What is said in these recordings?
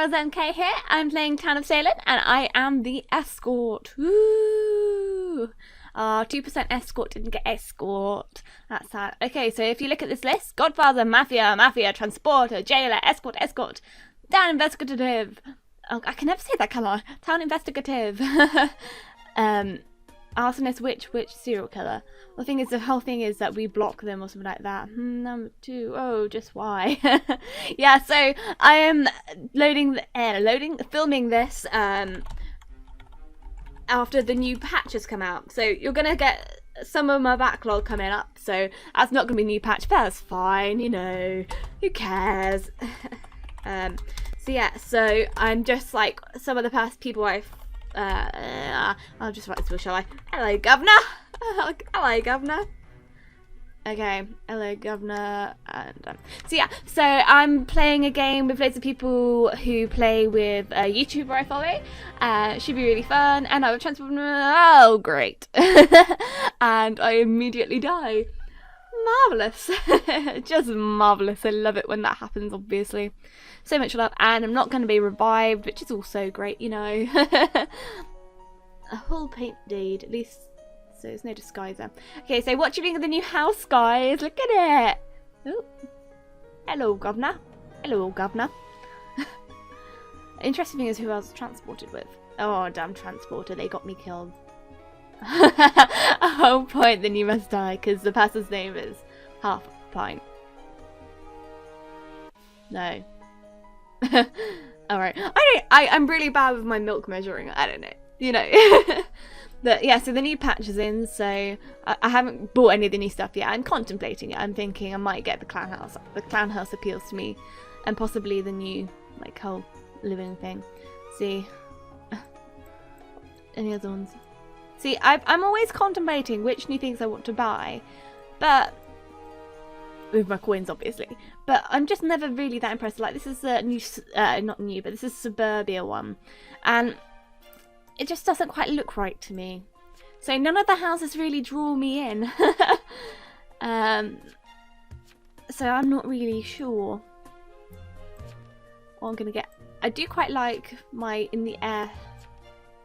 SquirrelsMK here. I'm playing Town of Salem, and I am the escort. Woo! 2% escort didn't get escort. That's sad. Okay, so if you look at this list, Godfather, Mafia, Transporter, Jailer, Escort, Town Investigative. Oh, I can never say that, can I? Town Investigative. Arsonist, witch, serial killer. The thing is, the whole thing is that we block them or something like that. Number 2. Oh, just why? Yeah, so I am filming this after the new patch has come out. So you're gonna get some of my backlog coming up. So that's not gonna be a new patch, but that's fine. You know, who cares? So yeah, so I'm just like some of the past people I've. I'll just write this, shall I? Hello, Governor. Hello, Governor. Okay, hello, Governor. And so yeah, so I'm playing a game with loads of people who play with a YouTuber I follow. Should be really fun, and I will transform. Oh, great! And I immediately die. Marvelous. Just marvelous. I love it when that happens, obviously. So much love, and I'm not going to be revived, which is also great, you know. A whole paint deed, at least, so there's no disguise there. Okay, so what do you think of the new house, guys? Look at it. Oh. Hello, Governor. Hello, Governor. Interesting thing is who I was transported with. Oh, damn transporter, they got me killed. A whole point, then you must die, because the person's name is half a pint. No. Alright. I'm really bad with my milk measuring. I don't know. You know. But yeah, so the new patch is in, so I haven't bought any of the new stuff yet. I'm contemplating it. I'm thinking I might get the clown house. The clown house appeals to me. And possibly the new, like, whole living thing. See. Any other ones? See, I'm always contemplating which new things I want to buy. But with my coins, obviously, but I'm just never really that impressed. Like, this is a new, not new, but this is a suburbia one, and it just doesn't quite look right to me. So none of the houses really draw me in. So I'm not really sure what I'm gonna get. I do quite like my in the air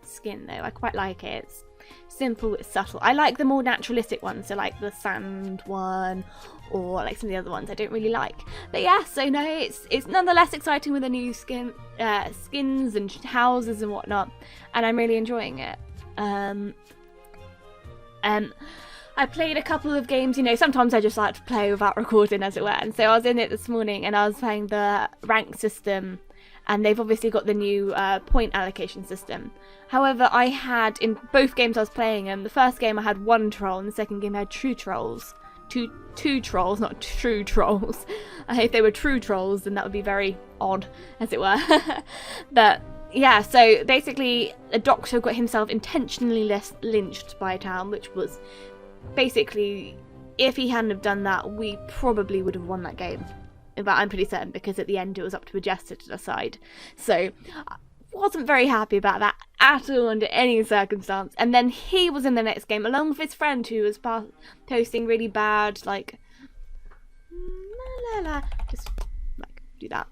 skin though. I quite like it. It's simple, it's subtle. I like the more naturalistic ones, so like the sand one or like some of the other ones I don't really like. But yeah, so no, it's nonetheless exciting with the new skins and houses and whatnot, and I'm really enjoying it. I played a couple of games, you know, sometimes I just like to play without recording, as it were, and so I was in it this morning and I was playing the rank system. And they've obviously got the new point allocation system. However, I had, in both games I was playing them, the first game I had 1 troll, and the second game I had 2 trolls. Two trolls, not true trolls. If they were true trolls, then that would be very odd, as it were. But, yeah, so basically, a doctor got himself intentionally lynched by a town, which was basically, if he hadn't have done that, we probably would have won that game. But I'm pretty certain, because at the end it was up to a jester to decide. So I wasn't very happy about that at all under any circumstance. And then he was in the next game along with his friend who was posting really bad, like, just like do that.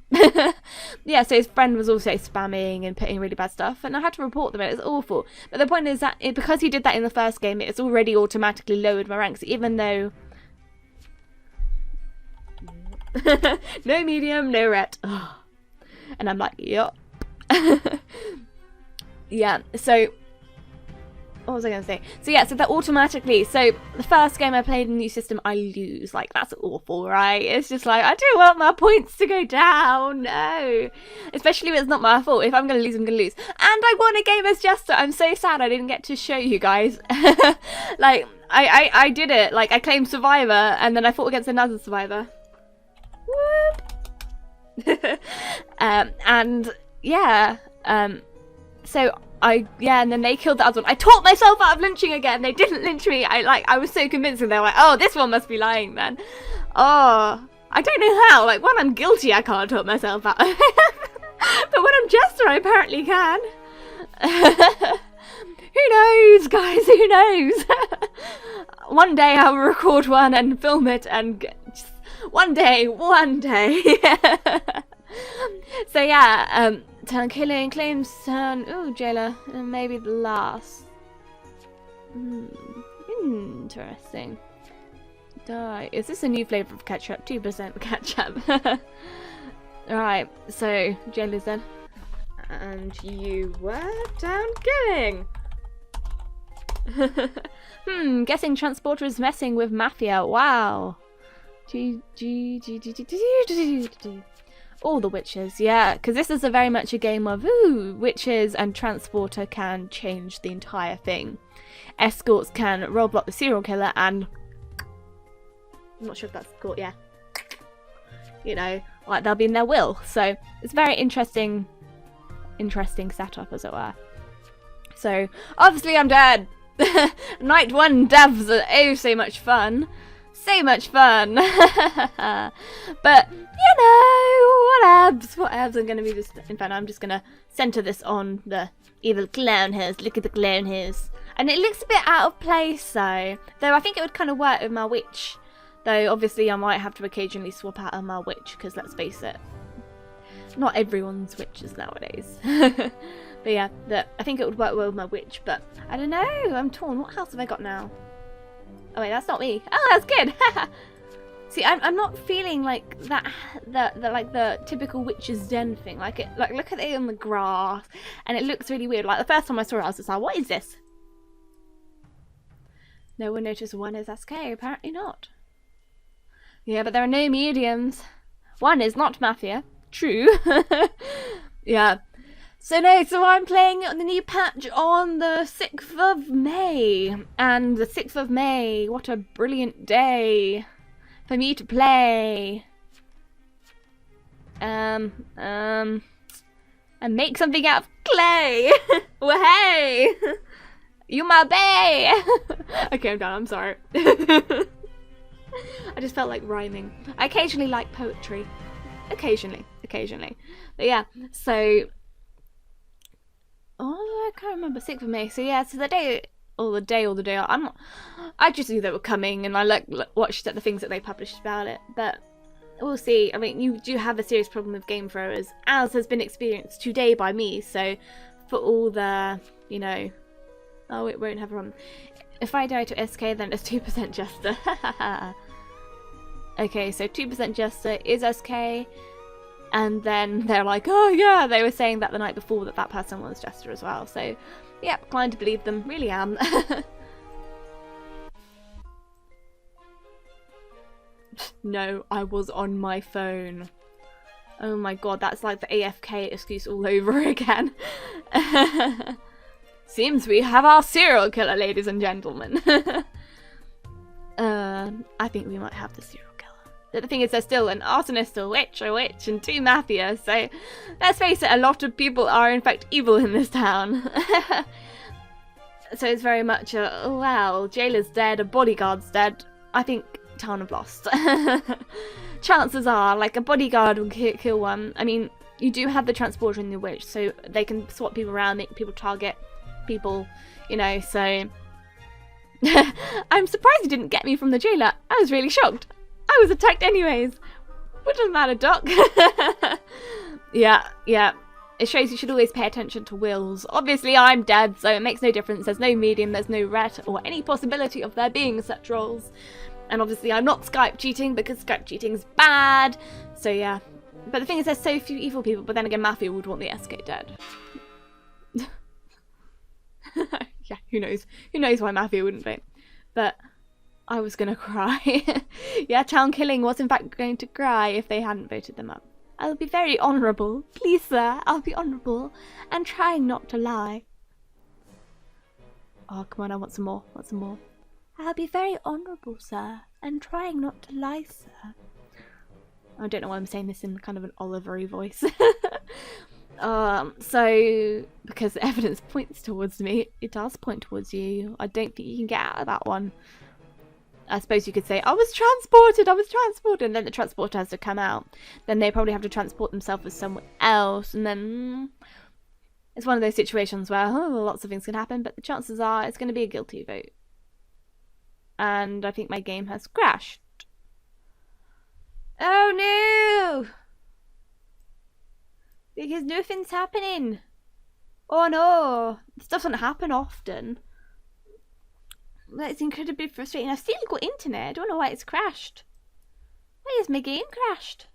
Yeah, so his friend was also spamming and putting really bad stuff, and I had to report them. It was awful. But the point is that because he did that in the first game, it's already automatically lowered my ranks, even though. No medium, no ret. Oh. And I'm like, yup. Yeah, so what was I going to say? So yeah, so that automatically, so the first game I played in the new system, I lose. Like, that's awful, right? It's just like, I don't want my points to go down. No. Especially if it's not my fault. If I'm going to lose, I'm going to lose. And I won a game as Jester. I'm so sad I didn't get to show you guys. Like, I did it. Like, I claimed Survivor, and then I fought against another Survivor. And yeah, so and then they killed the other one. I taught myself out of lynching again. They didn't lynch me. I was so convincing. They were like, oh, this one must be lying then. Oh, I don't know how. Like, when I'm guilty, I can't talk myself out. But when I'm Jester, I apparently can. Who knows, guys? Who knows? One day I'll record one and film it and one day. So yeah, Town killing, claims town. Ooh, jailer. And maybe the last. Interesting. Die. Is this a new flavour of ketchup? 2% ketchup. Alright, so jailer's dead. And you were town killing. Guessing transporter is messing with Mafia. Wow. All the witches, yeah, because this is very much a game of witches and transporter can change the entire thing. Escorts can roadblock the serial killer and I'm not sure if that's called, yeah. You know, like they'll be in their will. So it's very interesting setup, as it were. So obviously I'm dead. Night 1 devs are oh so much fun. So much fun. But you know, whatevs. I'm gonna be this. In fact, I'm just gonna center this on the evil clown hairs. Look at the clown hairs, and it looks a bit out of place, though I think it would kind of work with my witch. Though obviously I might have to occasionally swap out on my witch, because let's face it, not everyone's witches nowadays. But yeah, I think it would work well with my witch. But I don't know. I'm torn. What house have I got now? Oh wait, that's not me. Oh, that's good. See, I'm not feeling like that. The typical witch's den thing. Like look at it on the grass, and it looks really weird. Like the first time I saw it, I was just like, "What is this?" No one noticed one is SK. Apparently not. Yeah, but there are no mediums. One is not Mafia. True. Yeah. So I'm playing the new patch on the 6th of May. And the 6th of May, what a brilliant day for me to play. And make something out of clay. Well, hey! You my bae! Okay, I'm done, I'm sorry. I just felt like rhyming. I occasionally like poetry. Occasionally. But yeah, so... Oh, I can't remember. 6th of May. So yeah, so the day. I just knew they were coming, and I watched the things that they published about it. But we'll see. I mean, you do have a serious problem with game throwers, as has been experienced today by me. So for all the, you know, oh, it won't have a problem. If I die to SK, then it's 2% Jester. Okay, so 2% Jester is SK. And then they're like, oh yeah, they were saying that the night before that person was Jester as well. So, yeah, inclined to believe them. Really am. No, I was on my phone. Oh my god, that's like the AFK excuse all over again. Seems we have our serial killer, ladies and gentlemen. I think we might have the serial killer. But the thing is, there's still an arsonist, a witch, and 2 Mafia, so let's face it, a lot of people are in fact evil in this town. So it's very much a, oh wow, jailer's dead, a bodyguard's dead. I think town have lost. Chances are, like, a bodyguard will kill one. I mean, you do have the transporter in the witch, so they can swap people around, make people target people, you know, so... I'm surprised you didn't get me from the jailer. I was really shocked. I was attacked anyways. What doesn't matter, Doc? Yeah. It shows you should always pay attention to wills. Obviously, I'm dead, so it makes no difference. There's no medium, there's no ret, or any possibility of there being such roles. And obviously, I'm not Skype cheating, because Skype cheating's bad. So yeah. But the thing is, there's so few evil people, but then again, Mafia would want the SK dead. Yeah, who knows? Who knows why Mafia wouldn't be? But... I was gonna cry. Yeah, town killing was in fact going to cry if they hadn't voted them up. I'll be very honourable. Please, sir, I'll be honourable. And trying not to lie. Oh, come on, I want some more. I'll be very honourable, sir. And trying not to lie, sir. I don't know why I'm saying this in kind of an Oliver-y voice. So, because the evidence points towards me, it does point towards you. I don't think you can get out of that one. I suppose you could say, I was transported, and then the transporter has to come out. Then they probably have to transport themselves somewhere else, and then it's one of those situations where lots of things can happen, but the chances are it's going to be a guilty vote. And I think my game has crashed. Oh no! Because nothing's happening. Oh no, this doesn't happen often. That's incredibly frustrating. I've still got internet. I don't know why it's crashed. Why is my game crashed?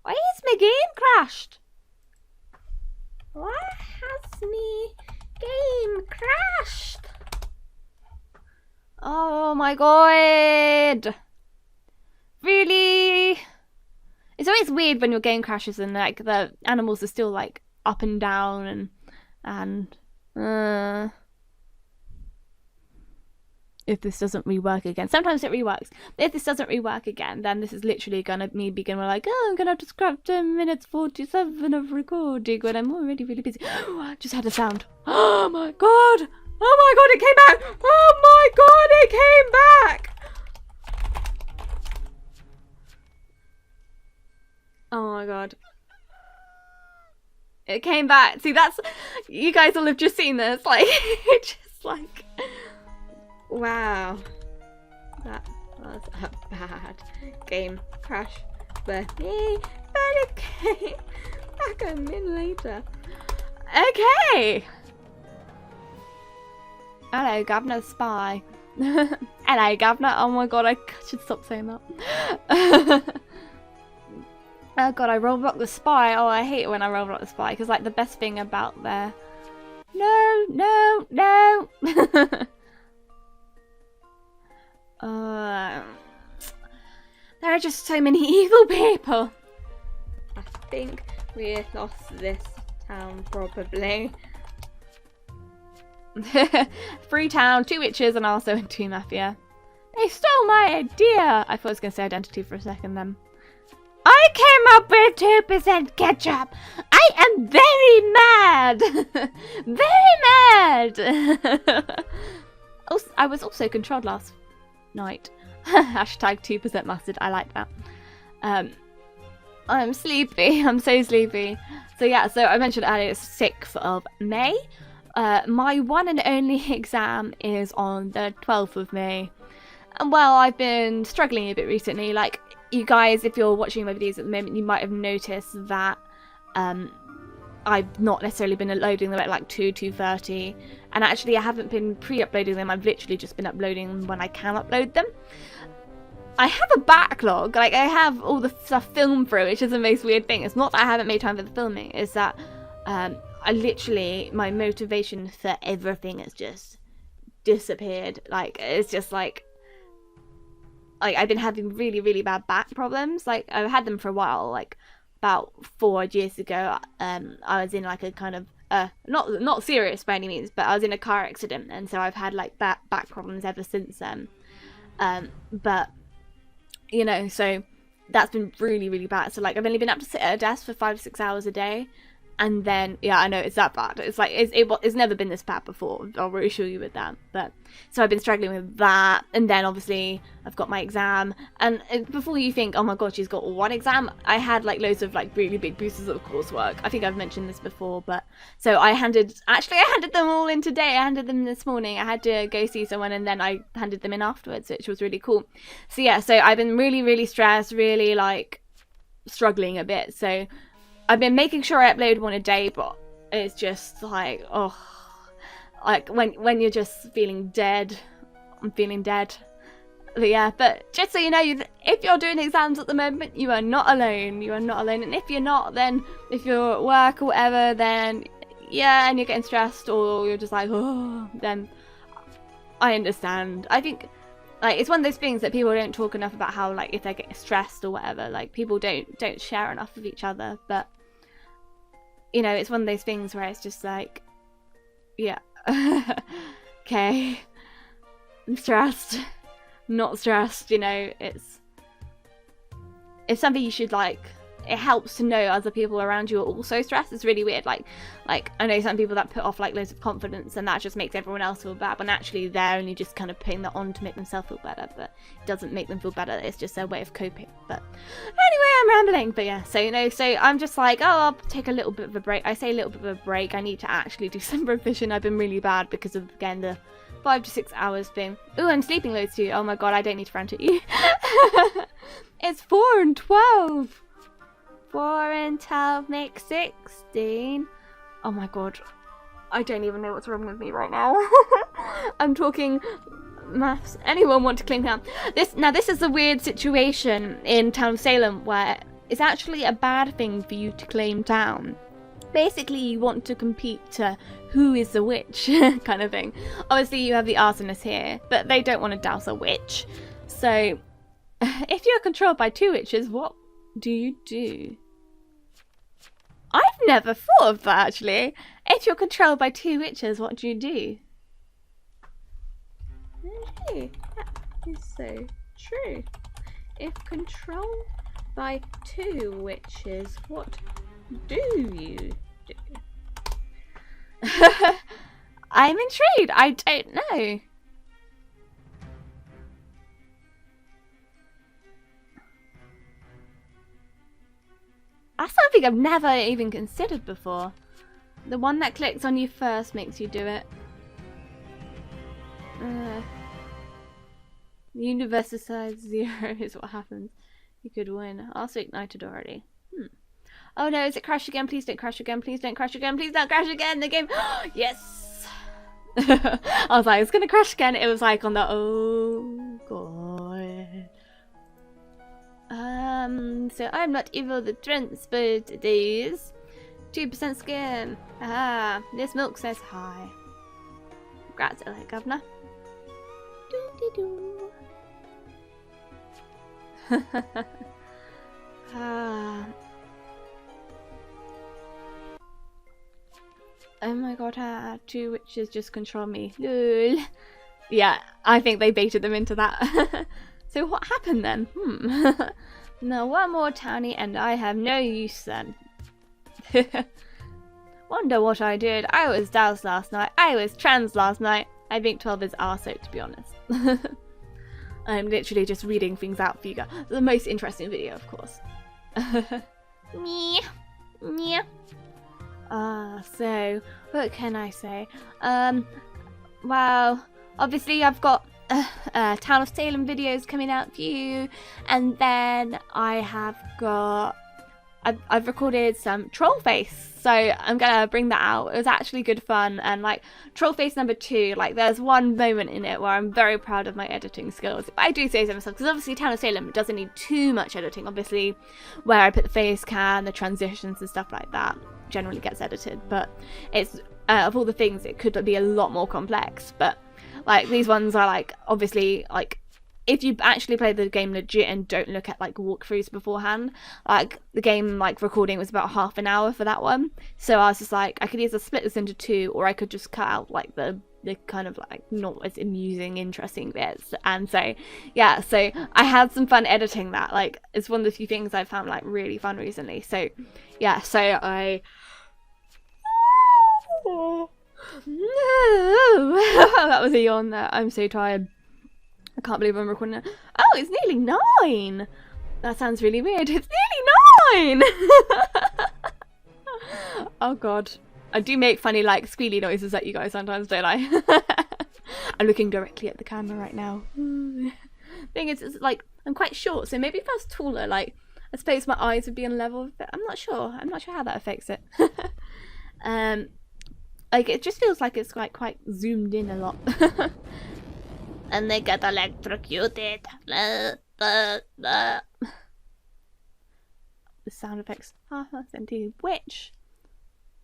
Why is my game crashed? Why has me game crashed? Oh my god! Really? It's always weird when your game crashes and like the animals are still like up and down and if this doesn't rework again. Sometimes it reworks. If this doesn't rework again, then this is literally gonna be like, oh, I'm gonna have to scrap 10 minutes 47 of recording when I'm already really busy. I just had a sound. Oh my god! Oh my god, it came back! Oh my god, it came back! Oh my god. It came back. See, that's... You guys all have just seen this. Like, just like... Wow. That was a bad game crash for me. But it came back a minute later. Okay. Hello, Governor Spy. Hello, Governor. Oh my god, I should stop saying that. Oh god, I Roblox the Spy. Oh, I hate it when I Roblox the Spy because, like, the best thing about their... No, no, no. There are just so many evil people. I think we lost this town, probably. Free town, 2 witches, and also 2 mafia. They stole my idea. I thought I was going to say identity for a second then. I came up with 2% ketchup. I am very mad. Very mad. Also, I was also controlled last night. Hashtag 2% mustard. I like that. I'm sleepy. I'm so sleepy. So yeah, so I mentioned earlier it's 6th of May. My one and only exam is on the 12th of May. And well, I've been struggling a bit recently. Like, you guys, if you're watching my videos at the moment, you might have noticed that I've not necessarily been uploading them at like 2:30, and actually I haven't been pre-uploading them. I've literally just been uploading them when I can upload them. I have a backlog, like I have all the stuff filmed through, which is the most weird thing. It's not that I haven't made time for the filming, it's that I literally, my motivation for everything has just disappeared. Like, it's just like I've been having really, really bad back problems. Like, I've had them for a while. Like, about 4 years ago, I was in like a kind of not serious by any means, but I was in a car accident, and so I've had like back problems ever since then. But you know, so that's been really, really bad. So like, I've only been able to sit at a desk for 5 to 6 hours a day. And then, yeah, I know it's that bad. It's like, it's never been this bad before. I'll reassure you with that. But, so I've been struggling with that. And then, obviously, I've got my exam. And before you think, oh my god, she's got one exam, I had, like, loads of, like, really big boosters of coursework. I think I've mentioned this before, but... So I handed them all in today. I handed them this morning. I had to go see someone, and then I handed them in afterwards, which was really cool. So, yeah, so I've been really, really stressed, really, like, struggling a bit. So... I've been making sure I upload one a day, but it's just like, oh, like when you're just feeling dead. I'm feeling dead. But yeah, but just so you know, if you're doing exams at the moment, you are not alone. You are not alone. And if you're not, then if you're at work or whatever, then yeah, and you're getting stressed or you're just like, oh, then I understand. I think, like, it's one of those things that people don't talk enough about, how, like, if they get stressed or whatever, like, people don't share enough with each other. But you know, it's one of those things where it's just like, yeah, okay, I'm stressed, not stressed, you know, it's something you should, like, it helps to know other people around you are also stressed. It's really weird, like I know some people that put off, like, loads of confidence, and that just makes everyone else feel bad, when actually they're only just kind of putting that on to make themselves feel better, but it doesn't make them feel better, it's just their way of coping. But anyway, I'm rambling. But yeah, so, you know, so I'm just like, oh, I'll take a little bit of a break. I say a little bit of a break, I need to actually do some revision. I've been really bad because of, again, the 5 to 6 hours thing. Ooh, I'm sleeping loads too. Oh my god, I don't need to rant at you. It's 4 and 12. 4 and 12 make 16. Oh my god. I don't even know what's wrong with me right now. I'm talking maths. Anyone want to claim town? This is a weird situation in Town of Salem where it's actually a bad thing for you to claim town. Basically, you want to compete to who is the witch kind of thing. Obviously, you have the arsonists here, but they don't want to douse a witch. So, if you're controlled by 2 witches, what do you do? I've never thought of that, actually. If you're controlled by 2 witches, what do you do? Okay, that is so true. If controlled by 2 witches, what do you do? I'm intrigued. I don't know. That's something I've never even considered before. The one that clicks on you first makes you do it. The universe decides 0 is what happens. You could win. Also ignited already. Oh no, is it crash again? Please don't crash again. Please don't crash again. Please don't crash again. The game. Yes! I was like, it's gonna crash again. It was like on the oh god. So I'm not evil the transport it is. 2% skin. Ah, this milk says hi. Congrats, LA Governor. Doo-dee-doo. Oh my god, 2 witches just control me. Lol. Yeah, I think they baited them into that. So what happened then? Now one more townie and I have no use then. Wonder what I did. I was doused last night. I was trans last night. I think 12 is arso, to be honest. I'm literally just reading things out for you guys. The most interesting video, of course. Me. Yeah. So, what can I say? Well, obviously I've got Town of Salem videos coming out for you, and then I have got I've recorded some Trollface, so I'm gonna bring that out. It was actually good fun, and like Trollface number 2, like there's one moment in it where I'm very proud of my editing skills. But I do say so myself, because obviously Town of Salem doesn't need too much editing. Obviously, where I put the face cam, the transitions and stuff like that generally gets edited, but it's of all the things it could be a lot more complex. But like these ones are like obviously like if you actually play the game legit and don't look at like walkthroughs beforehand, like the game like recording was about half an hour for that one. So I was just like, I could either split this into 2, or I could just cut out like the kind of like not as amusing, interesting bits. And so yeah, so I had some fun editing that. Like it's one of the few things I've found like really fun recently. So yeah, so I that was a yawn there. I'm so tired. I can't believe I'm recording it. Oh, it's nearly 9! That sounds really weird. It's nearly 9! Oh god. I do make funny like squealy noises at you guys sometimes, don't I? I'm looking directly at the camera right now. Thing is, it's like, I'm quite short, so maybe if I was taller, like, I suppose my eyes would be on level with it. I'm not sure. I'm not sure how that affects it. Like, it just feels like it's like quite zoomed in a lot. And they get electrocuted. The sound effects. Empty witch.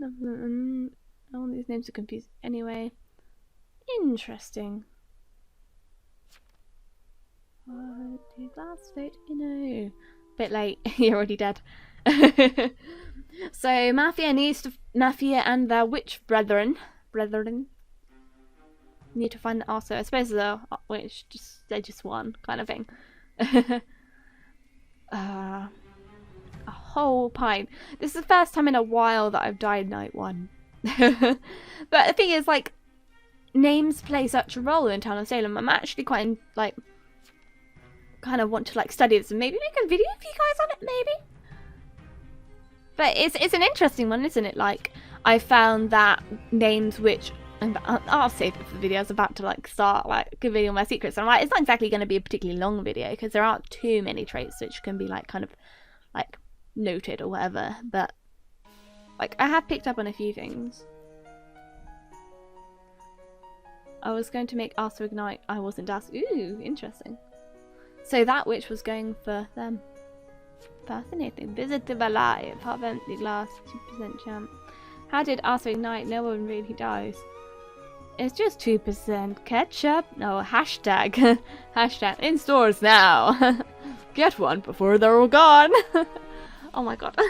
All these names are confused. Anyway, interesting. What did last vote? You know, bit late. You're already dead. So Mafia and their witch brethren need to find the Arso. I suppose the witch they just won kind of thing. A whole pint. This is the first time in a while that I've died night 1. But the thing is, like, names play such a role in Town of Salem. I'm actually quite like kind of want to like study this and maybe make a video for you guys on it, maybe. But it's an interesting one, isn't it? Like, I found that names which I'll save it for the video. I was about to like start like giving all my secrets. I'm like, it's not exactly going to be a particularly long video because there aren't too many traits which can be like kind of like noted or whatever, but like I have picked up on a few things. I was going to make Arthur ignite. I wasn't asked. Ooh, interesting. So that witch was going for them. Fascinating. Visitive alive. Half empty glass. 2% chance. How did Arthur ignite? No one really dies. It's just 2% ketchup. No, hashtag. Hashtag in stores now. Get one before they're all gone. Oh my god. This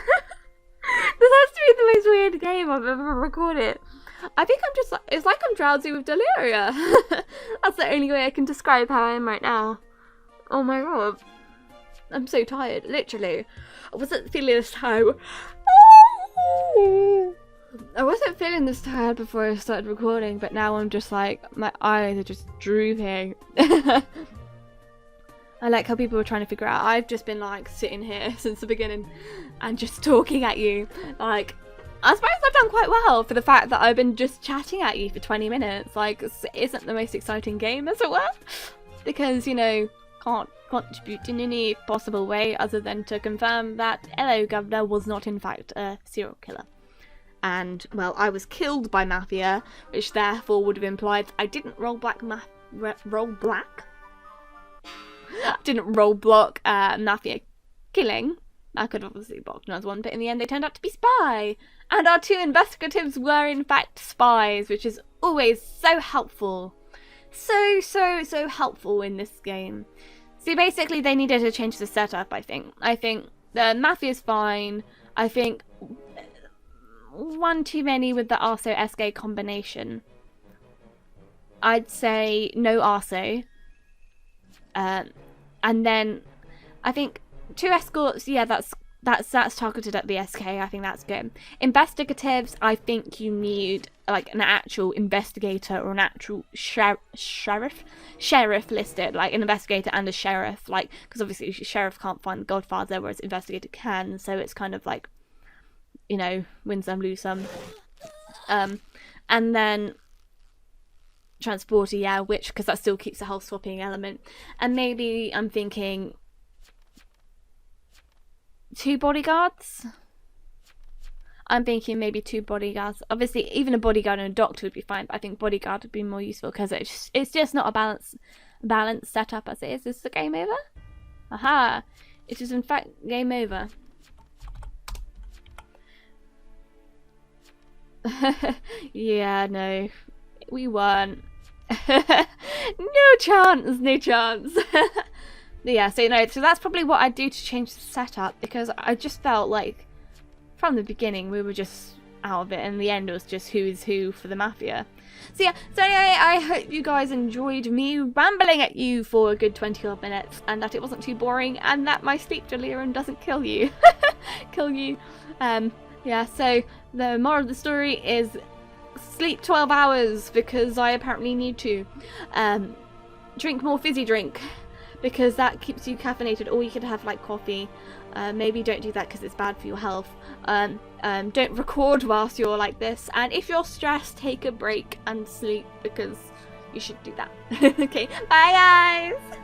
has to be the most weird game I've ever recorded. I think I'm just like, it's like I'm drowsy with delirium. That's the only way I can describe how I am right now. Oh my god. I'm so tired, literally. I wasn't feeling this tired. I wasn't feeling this tired before I started recording, but now I'm just like, my eyes are just drooping. I like how people were trying to figure out. I've just been like sitting here since the beginning and just talking at you. Like, I suppose I've done quite well for the fact that I've been just chatting at you for 20 minutes. Like, it isn't the most exciting game, as it were. Because, you know, can't contribute in any possible way other than to confirm that Hello Governor was not in fact a serial killer. And, well, I was killed by Mafia, which therefore would have implied I didn't roll block Mafia killing. I could obviously block another one, but in the end they turned out to be spy. And our two investigatives were in fact spies, which is always so helpful. So helpful in this game. See, basically they needed to change the setup, I think. I think the Mafia's fine. I think one too many with the Arso-SK combination. I'd say no Arso. And then I think 2 escorts, yeah, that's targeted at the SK. I think that's good. Investigatives, I think you need like an actual investigator or an actual sheriff listed, like an investigator and a sheriff, like, because obviously sheriff can't find the Godfather, whereas investigator can. So it's kind of like, you know, win some, lose some. And then transporter, yeah, which, because that still keeps the health swapping element. And maybe I'm thinking 2 bodyguards. I'm thinking maybe 2 bodyguards. Obviously, even a bodyguard and a doctor would be fine, but I think bodyguard would be more useful because it's just not a balanced setup as it is. Is the game over? Aha! It is in fact game over. Yeah, no, we weren't. No chance, no chance. Yeah, so no, so that's probably what I'd do to change the setup, because I just felt like from the beginning we were just out of it, and the end was just who is who for the Mafia. So yeah, so anyway, I hope you guys enjoyed me rambling at you for a good 20 odd minutes, and that it wasn't too boring, and that my sleep delirium doesn't kill you. Yeah, so the moral of the story is sleep 12 hours because I apparently need to. Drink more fizzy drink because that keeps you caffeinated, or you could have like coffee. Maybe don't do that because it's bad for your health. Don't record whilst you're like this, and if you're stressed, take a break and sleep because you should do that. Okay, bye guys!